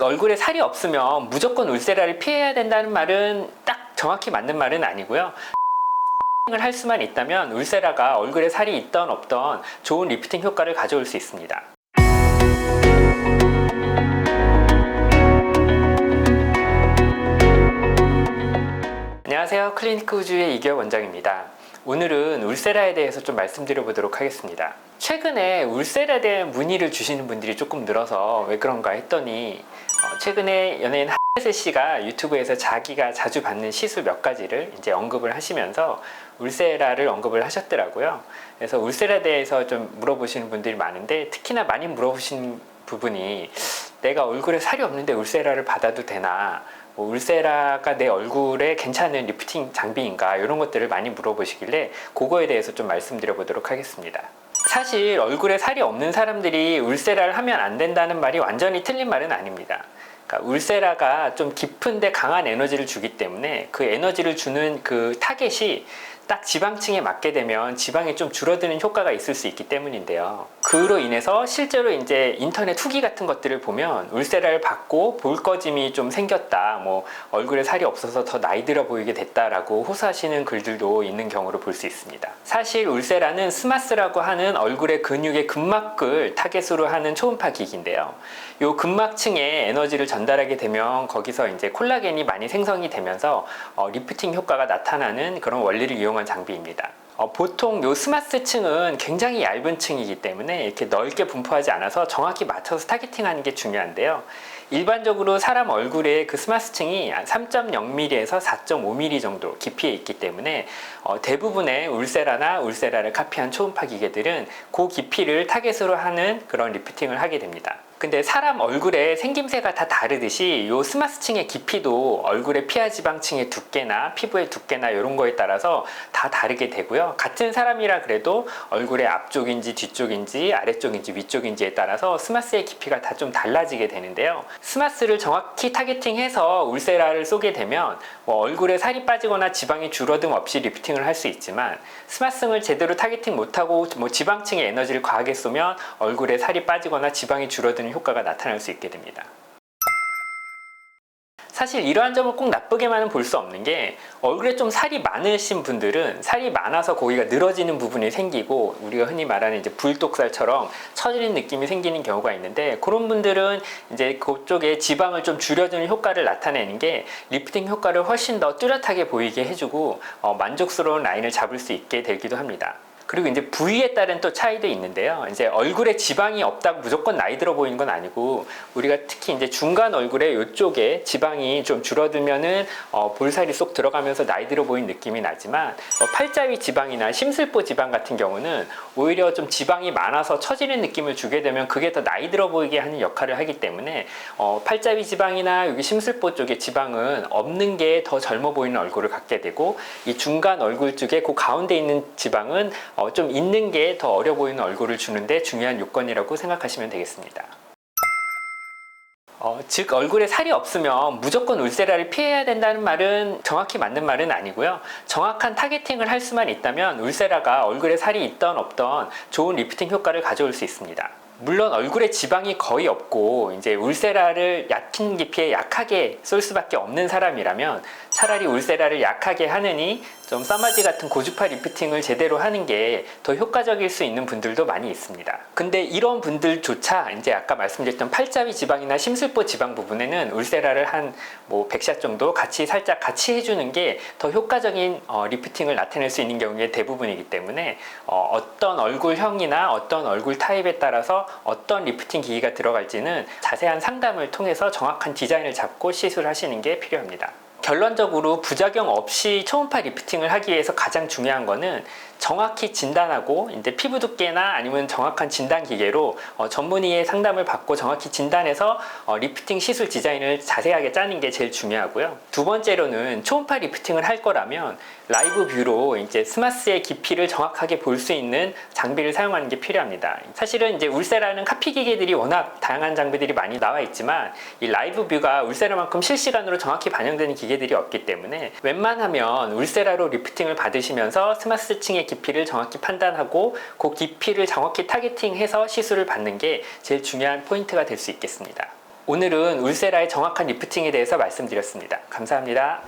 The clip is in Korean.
얼굴에 살이 없으면 무조건 울세라를 피해야 된다는 말은 딱 정확히 맞는 말은 아니고요. 을 할 수만 있다면 울세라가 얼굴에 살이 있던 없던 좋은 리프팅 효과를 가져올 수 있습니다. 안녕하세요. 클리니크 우주의 이기혁 원장입니다. 오늘은 울세라에 대해서 좀 말씀드려 보도록 하겠습니다. 최근에 울세라에 대한 문의를 주시는 분들이 조금 늘어서 왜 그런가 했더니 최근에 연예인 한혜슬 씨가 유튜브에서 자기가 자주 받는 시술 몇 가지를 이제 언급을 하시면서 울세라를 언급을 하셨더라고요. 그래서 울세라에 대해서 좀 물어보시는 분들이 많은데, 특히나 많이 물어보시는 부분이 내가 얼굴에 살이 없는데 울세라를 받아도 되나, 울세라가 내 얼굴에 괜찮은 리프팅 장비인가, 이런 것들을 많이 물어보시길래 그거에 대해서 좀 말씀드려 보도록 하겠습니다. 사실 얼굴에 살이 없는 사람들이 울세라를 하면 안 된다는 말이 완전히 틀린 말은 아닙니다. 그러니까 울세라가 좀 깊은데 강한 에너지를 주기 때문에 그 에너지를 주는 그 타겟이 딱 지방층에 맞게 되면 지방이 좀 줄어드는 효과가 있을 수 있기 때문인데요. 그로 인해서 실제로 이제 인터넷 후기 같은 것들을 보면 울세라를 받고 볼 꺼짐이 좀 생겼다, 얼굴에 살이 없어서 더 나이 들어 보이게 됐다라고 호소하시는 글들도 있는 경우로 볼 수 있습니다. 사실 울세라는 스마스라고 하는 얼굴의 근육의 근막을 타겟으로 하는 초음파 기기인데요. 이 근막층에 에너지를 전달하게 되면 거기서 이제 콜라겐이 많이 생성이 되면서 리프팅 효과가 나타나는 그런 원리를 이용한 장비입니다. 보통 요 스마스층은 굉장히 얇은 층이기 때문에 이렇게 넓게 분포하지 않아서 정확히 맞춰서 타겟팅하는 게 중요한데요. 일반적으로 사람 얼굴에 그 스마스층이 3.0mm에서 4.5mm 정도 깊이에 있기 때문에 대부분의 울세라나 울세라를 카피한 초음파 기계들은 그 깊이를 타겟으로 하는 그런 리프팅을 하게 됩니다. 근데 사람 얼굴의 생김새가 다 다르듯이 이 스마스층의 깊이도 얼굴의 피하지방층의 두께나 피부의 두께나 이런 거에 따라서 다 다르게 되고요. 같은 사람이라 그래도 얼굴의 앞쪽인지 뒤쪽인지 아래쪽인지 위쪽인지에 따라서 스마스의 깊이가 다 좀 달라지게 되는데요. 스마스를 정확히 타겟팅해서 울세라를 쏘게 되면 얼굴에 살이 빠지거나 지방이 줄어듦 없이 리프팅을 할 수 있지만, 스마스를 제대로 타겟팅 못하고 지방층에 에너지를 과하게 쏘면 얼굴에 살이 빠지거나 지방이 줄어드는 효과가 나타날 수 있게 됩니다. 사실 이러한 점을 꼭 나쁘게만은 볼 수 없는 게, 얼굴에 좀 살이 많으신 분들은 살이 많아서 거기가 늘어지는 부분이 생기고 우리가 흔히 말하는 이제 불독살처럼 처지는 느낌이 생기는 경우가 있는데, 그런 분들은 이제 그쪽에 지방을 좀 줄여주는 효과를 나타내는 게 리프팅 효과를 훨씬 더 뚜렷하게 보이게 해주고 만족스러운 라인을 잡을 수 있게 되기도 합니다. 그리고 이제 부위에 따른 또 차이도 있는데요. 이제 얼굴에 지방이 없다고 무조건 나이 들어 보이는 건 아니고, 우리가 특히 이제 중간 얼굴에 이쪽에 지방이 좀 줄어들면은 볼살이 쏙 들어가면서 나이 들어 보이는 느낌이 나지만, 팔자위 지방이나 심술보 지방 같은 경우는 오히려 좀 지방이 많아서 처지는 느낌을 주게 되면 그게 더 나이 들어 보이게 하는 역할을 하기 때문에 팔자위 지방이나 여기 심술보 쪽에 지방은 없는 게 더 젊어 보이는 얼굴을 갖게 되고, 이 중간 얼굴 쪽에 그 가운데 있는 지방은 좀 있는 게 더 어려 보이는 얼굴을 주는데 중요한 요건이라고 생각하시면 되겠습니다. 즉 얼굴에 살이 없으면 무조건 울세라를 피해야 된다는 말은 정확히 맞는 말은 아니고요. 정확한 타겟팅을 할 수만 있다면 울세라가 얼굴에 살이 있던 없던 좋은 리프팅 효과를 가져올 수 있습니다. 물론 얼굴에 지방이 거의 없고 이제 울세라를 얕은 깊이에 약하게 쏠 수밖에 없는 사람이라면 차라리 울세라를 약하게 하느니 좀 싸마지 같은 고주파 리프팅을 제대로 하는 게 더 효과적일 수 있는 분들도 많이 있습니다. 근데 이런 분들조차 이제 아까 말씀드렸던 팔자위 지방이나 심술보 지방 부분에는 울세라를 한 100샷 정도 살짝 같이 해주는 게 더 효과적인 리프팅을 나타낼 수 있는 경우의 대부분이기 때문에 어떤 얼굴형이나 어떤 얼굴 타입에 따라서 어떤 리프팅 기기가 들어갈지는 자세한 상담을 통해서 정확한 디자인을 잡고 시술하시는 게 필요합니다. 결론적으로 부작용 없이 초음파 리프팅을 하기 위해서 가장 중요한 거는 정확히 진단하고 이제 피부 두께나 아니면 정확한 진단 기계로 전문의의 상담을 받고 정확히 진단해서 리프팅 시술 디자인을 자세하게 짜는 게 제일 중요하고요. 두 번째로는 초음파 리프팅을 할 거라면 라이브 뷰로 이제 스마스의 깊이를 정확하게 볼 수 있는 장비를 사용하는 게 필요합니다. 사실은 이제 울세라는 카피 기계들이 워낙 다양한 장비들이 많이 나와 있지만, 이 라이브 뷰가 울세라만큼 실시간으로 정확히 반영되는 기계들이 없기 때문에 웬만하면 울세라로 리프팅을 받으시면서 스마스층의 깊이를 정확히 판단하고 그 깊이를 정확히 타겟팅해서 시술을 받는 게 제일 중요한 포인트가 될 수 있겠습니다. 오늘은 울세라의 정확한 리프팅에 대해서 말씀드렸습니다. 감사합니다.